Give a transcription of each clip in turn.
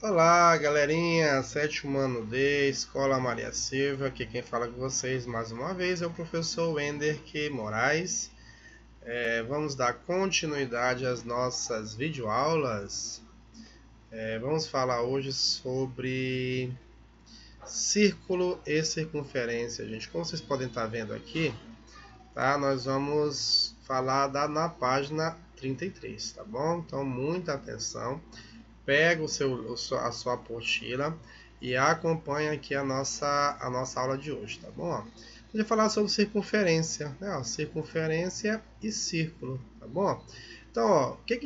Olá, galerinha, sétimo ano D, Escola Maria Silva. Aqui quem fala com vocês mais uma vez é o professor Wender Q. Moraes. Vamos dar continuidade às nossas videoaulas. Vamos falar hoje sobre círculo e circunferência, gente. Como vocês podem estar vendo aqui, tá? Nós vamos falar na página 33, tá bom? Então, muita atenção. Pega a sua apostila e acompanha aqui a nossa aula de hoje, tá bom? A gente vai falar sobre circunferência, né? Circunferência e círculo, tá bom? Então, ó, o que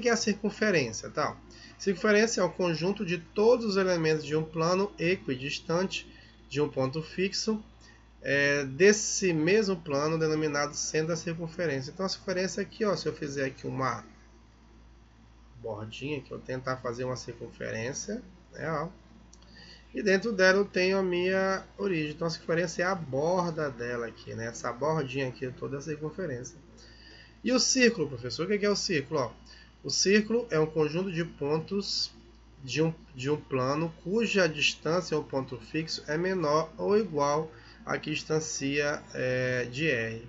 é a circunferência, tá? Circunferência é o conjunto de todos os elementos de um plano equidistante de um ponto fixo, desse mesmo plano denominado centro da circunferência. Então, a circunferência aqui, ó, se eu fizer aqui uma bordinha, que eu tentar fazer uma circunferência, né, ó, e dentro dela eu tenho a minha origem. Então a circunferência é a borda dela aqui, né, essa bordinha aqui, toda a circunferência. E o círculo, professor, o que é o círculo? Ó, o círculo é um conjunto de pontos de um plano cuja distância ao ponto fixo é menor ou igual à que distancia de R,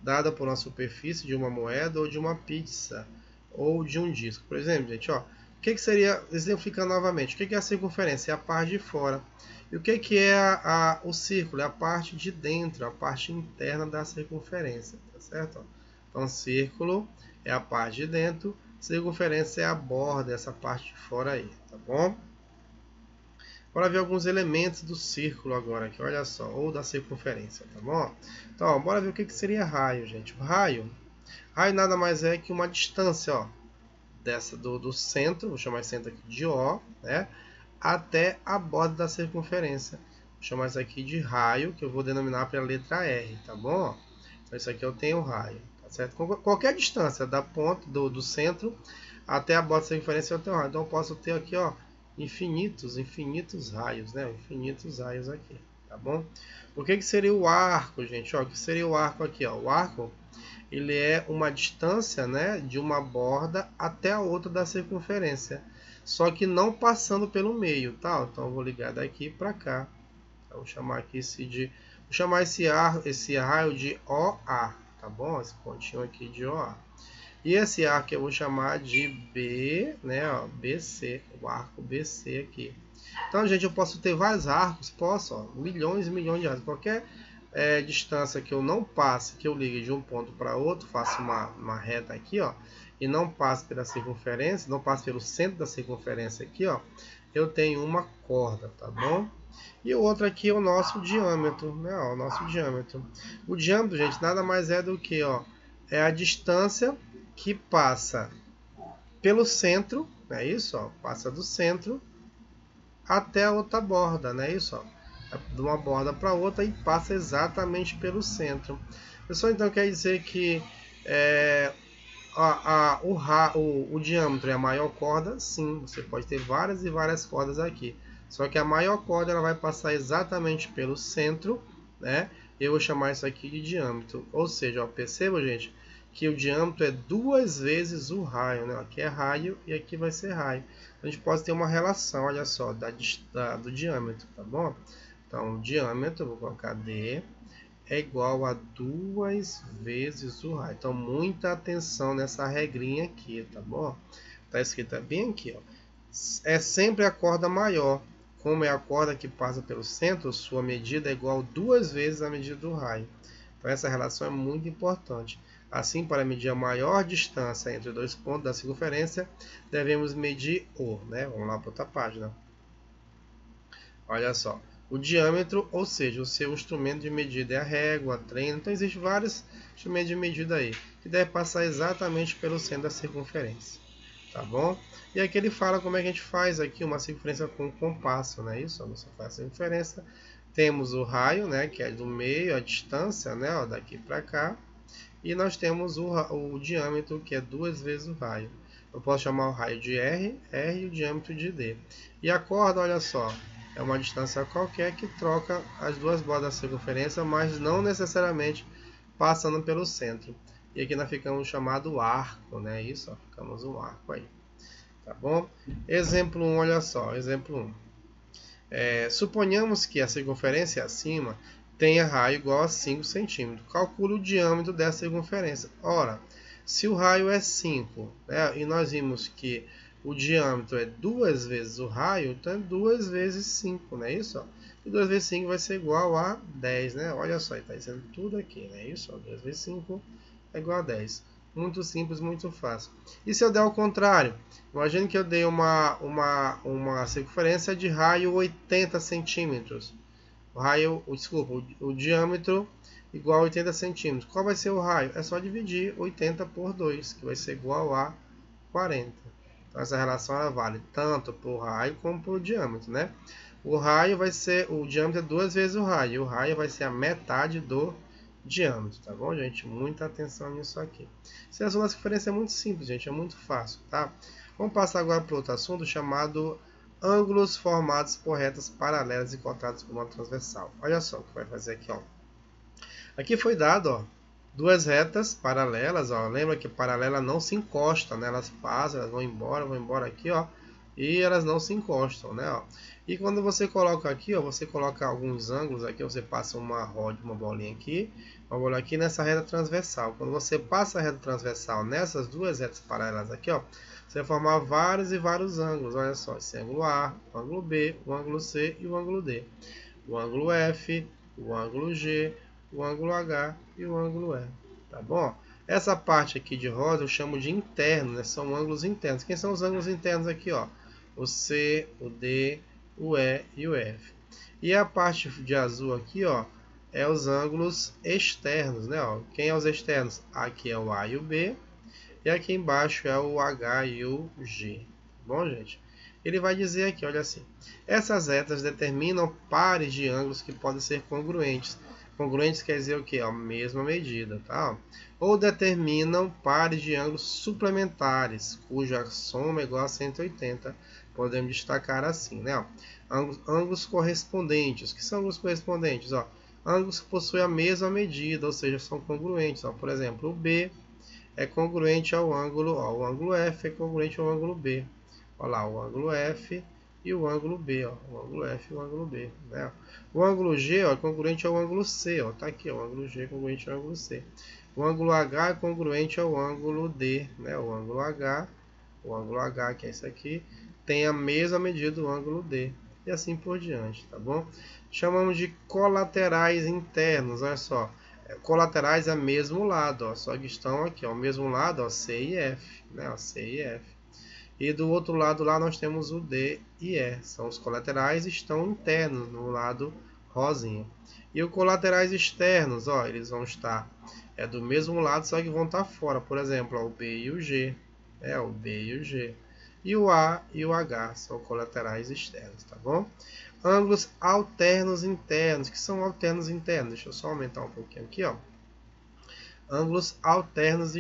dada por uma superfície de uma moeda ou de uma pizza, ou de um disco. Por exemplo, gente, ó, o que seria, exemplificando novamente, o que é a circunferência? É a parte de fora. E o que é o círculo? É a parte de dentro, a parte interna da circunferência, tá certo? Então, círculo é a parte de dentro, circunferência é a borda, essa parte de fora aí, tá bom? Bora ver alguns elementos do círculo agora aqui, olha só, ou da circunferência, tá bom? Então, ó, bora ver o que seria raio, gente. O raio nada mais é que uma distância, ó, do centro, vou chamar esse centro aqui de O, né, até a borda da circunferência. Vou chamar isso aqui de raio, que eu vou denominar pela letra R, tá bom? Então isso aqui eu tenho raio, tá certo? Qualquer distância da ponta do centro até a borda da circunferência eu tenho raio. Então eu posso ter aqui, ó, infinitos raios, né? Infinitos raios aqui, tá bom? O que seria o arco, gente? Ó, o que seria o arco aqui, ó? O arco, ele é uma distância, né, de uma borda até a outra da circunferência, só que não passando pelo meio, tá? Então eu vou ligar daqui para cá. Então, vou chamar aqui esse raio de OA, tá bom? Esse pontinho aqui de OA. E esse arco eu vou chamar de B, né, ó, BC, o arco BC aqui. Então, gente, eu posso ter vários arcos, posso, ó, milhões e milhões de arcos. Qualquer distância que eu não passe, que eu ligue de um ponto para outro, faço uma reta aqui, ó, e não passe pela circunferência, não passe pelo centro da circunferência aqui, ó, eu tenho uma corda, tá bom? E o outro aqui é o nosso diâmetro, né, ó, o nosso diâmetro. O diâmetro, gente, nada mais é do que, ó, é a distância que passa pelo centro, é isso, ó, passa do centro até a outra borda, né, isso, ó, de uma borda para outra e passa exatamente pelo centro. Pessoal, então quer dizer que o diâmetro é a maior corda? Sim, você pode ter várias e várias cordas aqui. Só que a maior corda ela vai passar exatamente pelo centro, né? Eu vou chamar isso aqui de diâmetro. Ou seja, ó, perceba, gente, que o diâmetro é 2 vezes o raio, né? Aqui é raio e aqui vai ser raio. A gente pode ter uma relação, olha só, do diâmetro, tá bom? Então, o diâmetro, vou colocar D, é igual a 2 vezes o raio. Então, muita atenção nessa regrinha aqui, tá bom? Tá escrito bem aqui, ó. É sempre a corda maior. Como é a corda que passa pelo centro, sua medida é igual a 2 vezes a medida do raio. Então, essa relação é muito importante. Assim, para medir a maior distância entre dois pontos da circunferência, devemos medir o, né? Vamos lá para outra página. Olha só. O diâmetro, ou seja, o seu instrumento de medida é a régua, a trena. Então, existem vários instrumentos de medida aí, que deve passar exatamente pelo centro da circunferência. Tá bom? E aqui ele fala como é que a gente faz aqui uma circunferência com compasso, né? Isso, você faz a circunferência. Temos o raio, né? Que é do meio, a distância, né? Ó, daqui para cá. E nós temos o diâmetro, que é 2 vezes o raio. Eu posso chamar o raio de R e o diâmetro de D. E a corda, olha só, é uma distância qualquer que troca as duas bordas da circunferência, mas não necessariamente passando pelo centro. E aqui nós ficamos chamado arco, né? Isso, ó, ficamos um arco aí. tá bom? Exemplo 1, olha só, exemplo 1. Suponhamos que a circunferência acima tenha raio igual a 5 centímetros. Calcule o diâmetro dessa circunferência. Ora, se o raio é 5, né, e nós vimos que o diâmetro é 2 vezes o raio, então é 2 vezes 5, não é isso? Ó? E 2 vezes 5 vai ser igual a 10, né? Olha só, está dizendo tudo aqui, não é isso? Ó, 2 vezes 5 é igual a 10. Muito simples, muito fácil. E se eu der ao contrário? Imagine que eu dei uma circunferência de raio 80 centímetros. O diâmetro igual a 80 centímetros. Qual vai ser o raio? É só dividir 80 por 2, que vai ser igual a 40. Então essa relação ela vale tanto para o raio como para o diâmetro, né? O diâmetro é 2 vezes o raio. E o raio vai ser a metade do diâmetro, tá bom, gente? Muita atenção nisso aqui. Essa circunferência é muito simples, gente, é muito fácil, tá? Vamos passar agora para outro assunto chamado ângulos formados por retas paralelas e cortados por uma transversal. Olha só o que vai fazer aqui, ó. Aqui foi dado, ó, duas retas paralelas, ó. Lembra que paralela não se encosta, né? Elas passam, elas vão embora aqui, ó, e elas não se encostam, né? Ó. E quando você coloca aqui, ó, você coloca alguns ângulos aqui, você passa uma bolinha aqui, uma bolinha aqui nessa reta transversal. Quando você passa a reta transversal nessas duas retas paralelas aqui, ó, você vai formar vários e vários ângulos. Olha só, esse ângulo A, o ângulo B, o ângulo C e o ângulo D. O ângulo F, o ângulo G, o ângulo H e o ângulo E. Tá bom? Essa parte aqui de rosa eu chamo de interno, né? São ângulos internos. Quem são os ângulos internos aqui, ó? O C, o D, o E e o F. E a parte de azul aqui, ó, é os ângulos externos, né? Ó, quem é os externos? Aqui é o A e o B. E aqui embaixo é o H e o G. Bom, gente? Ele vai dizer aqui, olha assim. Essas retas determinam pares de ângulos que podem ser congruentes. Congruentes quer dizer o quê? A mesma medida, tá? Ou determinam pares de ângulos suplementares, cuja soma é igual a 180. Podemos destacar assim, né? Ângulos correspondentes. O que são ângulos correspondentes? Ó, ângulos que possuem a mesma medida, ou seja, são congruentes. Ó, por exemplo, o B é congruente ao ângulo, ó, o ângulo F é congruente ao ângulo B. Olha lá, o ângulo F e o ângulo B, ó, o ângulo F e o ângulo B, né? O ângulo G, ó, é congruente ao ângulo C, ó, tá aqui, ó, o ângulo G é congruente ao ângulo C. O ângulo H é congruente ao ângulo D, né? O ângulo H, que é esse aqui, tem a mesma medida do ângulo D. E assim por diante, tá bom? Chamamos de colaterais internos, olha só. Colaterais é mesmo lado, ó, só que estão aqui, ó, mesmo lado, ó, C e F, né, ó, C e F. E do outro lado lá nós temos o D e E, são os colaterais, estão internos no lado rosinha. E os colaterais externos, ó, eles vão estar do mesmo lado, só que vão estar fora, por exemplo, ó, o B e o G, o B e o G. E o A e o H são colaterais externos, tá bom? Ângulos alternos internos. O que são alternos internos? Deixa eu só aumentar um pouquinho aqui, ó. Ângulos alternos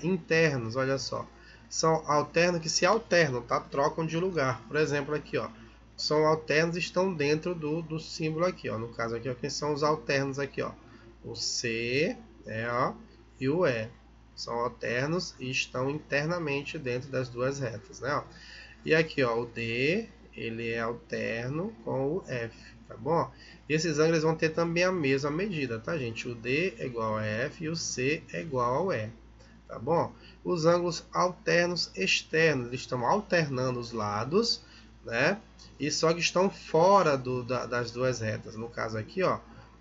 internos, olha só. São alternos que se alternam, tá? Trocam de lugar. Por exemplo, aqui, ó. São alternos e estão dentro do símbolo aqui, ó. No caso aqui, ó, quem são os alternos aqui, ó? O C, ó, e o E. São alternos e estão internamente dentro das duas retas, né? Ó. E aqui, ó, o D, ele é alterno com o F, tá bom? E esses ângulos vão ter também a mesma medida, tá, gente? O D é igual a F e o C é igual ao E, tá bom? Os ângulos alternos externos, eles estão alternando os lados, né? E só que estão fora das duas retas. No caso aqui, ó,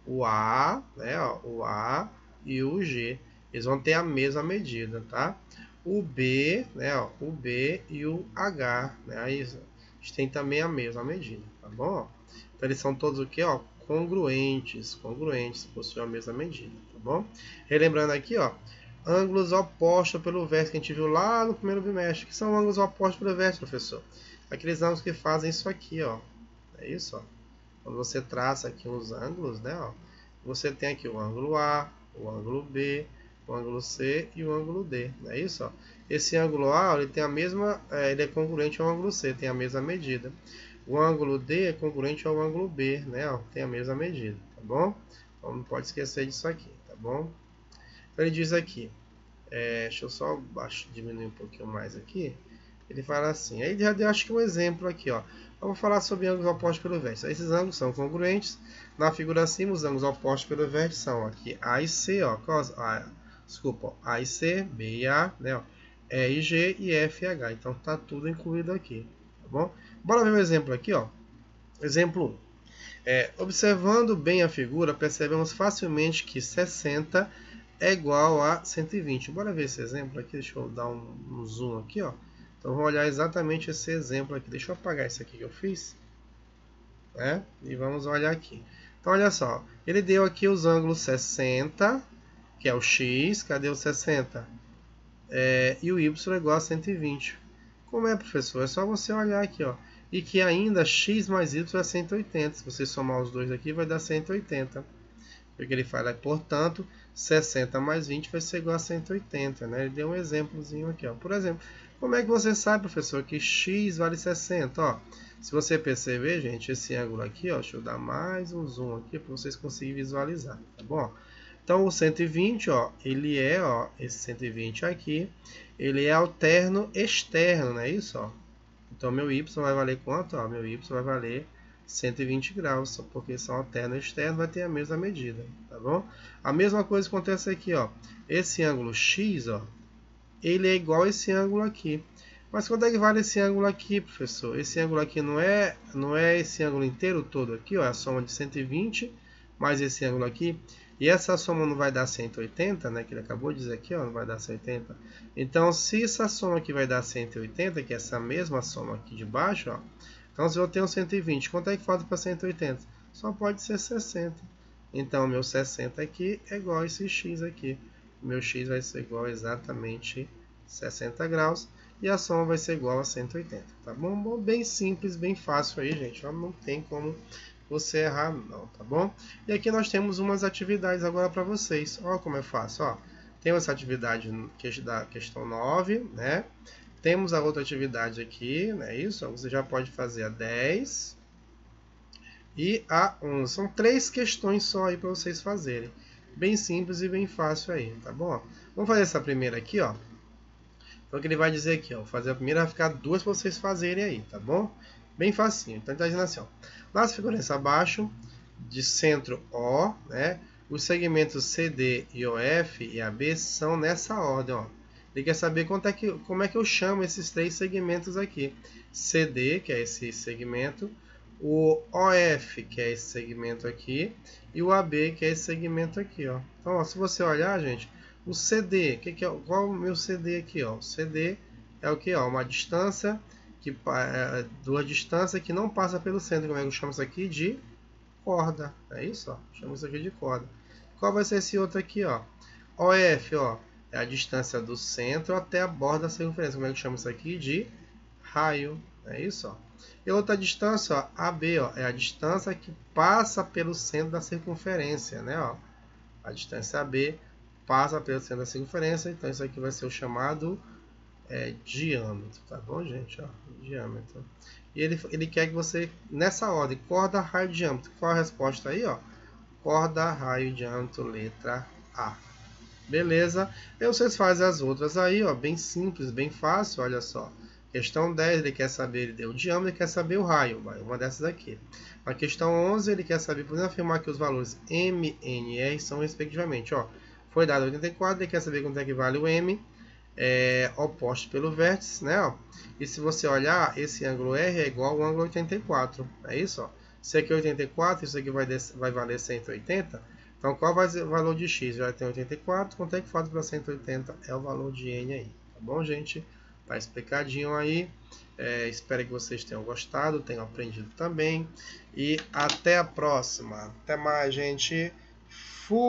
o A, né? Ó, o A e o G, eles vão ter a mesma medida, tá? O B, né, ó, o B e o H, né, aí eles têm também a mesma medida, tá bom? Então eles são todos o que, ó, congruentes, possuem a mesma medida, tá bom? Relembrando aqui, ó, ângulos opostos pelo vértice que a gente viu lá no primeiro bimestre. Que são ângulos opostos pelo vértice, professor? Aqueles ângulos que fazem isso aqui, ó, é isso, ó. Quando você traça aqui os ângulos, né, ó, você tem aqui o ângulo A, o ângulo B, o ângulo C e o ângulo D, não é isso? Ó? Esse ângulo A, ele tem a mesma, ele é congruente ao ângulo C, tem a mesma medida. O ângulo D é congruente ao ângulo B, né? Ó, tem a mesma medida, tá bom? Então não pode esquecer disso aqui, tá bom? Então ele diz aqui, deixa eu só diminuir um pouquinho mais aqui. Ele fala assim, aí já deu acho que um exemplo aqui, ó. Vamos falar sobre ângulos opostos pelo vértice. Esses ângulos são congruentes. Na figura acima, os ângulos opostos pelo vértice são aqui A e C, ó. Desculpa, A e C, B e A, né? Ó, E e G e F e H. Então tá tudo incluído aqui, tá bom? Bora ver o exemplo aqui, ó. Exemplo 1. Observando bem a figura, percebemos facilmente que 60 é igual a 120. Bora ver esse exemplo aqui. Deixa eu dar um zoom aqui, ó. Então, vamos olhar exatamente esse exemplo aqui. Deixa eu apagar isso aqui que eu fiz. Né? E vamos olhar aqui. Então, olha só. Ele deu aqui os ângulos 60, que é o x. Cadê o 60? E o y é igual a 120. Como é, professor? É só você olhar aqui, ó. E que ainda x mais y é 180. Se você somar os dois aqui, vai dar 180. O que ele fala é, portanto, 60 mais 20 vai ser igual a 180, né? Ele deu um exemplozinho aqui, ó. Por exemplo, como é que você sabe, professor, que x vale 60? Ó, se você perceber, gente, esse ângulo aqui, ó, deixa eu dar mais um zoom aqui para vocês conseguirem visualizar, tá bom? Então, o 120, ó, ele é, ó, esse 120 aqui, ele é alterno externo, não é isso, ó? Então, meu y vai valer quanto? Ó, meu y vai valer 120 graus, porque são alterno e externo, vai ter a mesma medida, tá bom? A mesma coisa acontece aqui, ó. Esse ângulo x, ó, ele é igual a esse ângulo aqui. Mas quanto é que vale esse ângulo aqui, professor? Esse ângulo aqui não é esse ângulo inteiro todo aqui, ó, é a soma de 120 mais esse ângulo aqui. E essa soma não vai dar 180, né? Que ele acabou de dizer aqui, ó, não vai dar 180. Então, se essa soma aqui vai dar 180, que é essa mesma soma aqui de baixo, ó. Então, se eu tenho 120, quanto é que falta para 180? Só pode ser 60. Então, meu 60 aqui é igual a esse x aqui. Meu x vai ser igual a exatamente 60 graus. E a soma vai ser igual a 180. Tá bom? Bom, bem simples, bem fácil aí, gente. Não tem como você errar não, tá bom? E aqui nós temos umas atividades agora para vocês. Olha como é fácil, ó. Temos essa atividade da questão 9, né? Temos a outra atividade aqui, né? Isso, você já pode fazer a 10 e a 11. São 3 questões só aí para vocês fazerem. Bem simples e bem fácil aí, tá bom? Vamos fazer essa primeira aqui, ó. Então, o que ele vai dizer aqui, ó. Vou fazer a primeira, vai ficar 2 para vocês fazerem aí, tá bom? Bem facinho. Então, ele está dizendo assim, ó. Nas figuras abaixo, de centro O, né? Os segmentos CD e OF e AB são nessa ordem, ó. Ele quer saber como é que eu chamo esses 3 segmentos aqui. CD, que é esse segmento, o OF, que é esse segmento aqui, e o AB, que é esse segmento aqui, ó. Então, ó, se você olhar, gente, o CD, qual é o meu CD aqui, ó? O CD é o que, ó? Uma distância duas distâncias que não passa pelo centro. Como é que eu chamo isso aqui? De corda. É isso, ó. Chamo isso aqui de corda. Qual vai ser esse outro aqui, ó? OF, ó. É a distância do centro até a borda da circunferência. Como é que eu chamo isso aqui? De raio. É isso, ó. E outra distância, ó, AB, ó, é a distância que passa pelo centro da circunferência, né, ó. A distância AB passa pelo centro da circunferência, então isso aqui vai ser o chamado diâmetro, tá bom, gente? Ó, diâmetro. E ele quer que você, nessa ordem, corda, raio, diâmetro. Qual a resposta aí, ó? Corda, raio, diâmetro, letra A. Beleza? E vocês fazem as outras aí, ó, bem simples, bem fácil, olha só. Questão 10, ele quer saber, ele deu o diâmetro, ele quer saber o raio, uma dessas aqui. Na questão 11, ele quer saber, podemos afirmar que os valores M, N e R são respectivamente, ó. Foi dado 84, ele quer saber quanto é que vale o M, oposto pelo vértice, né? Ó. E se você olhar, esse ângulo R é igual ao ângulo 84, é isso, ó. Se aqui é 84, isso aqui vai valer 180. Então, qual vai ser o valor de x? Já tem 84, quanto é que falta para 180? É o valor de n aí, tá bom, gente? Tá explicadinho aí. Espero que vocês tenham gostado, tenham aprendido também. E até a próxima. Até mais, gente. Fui!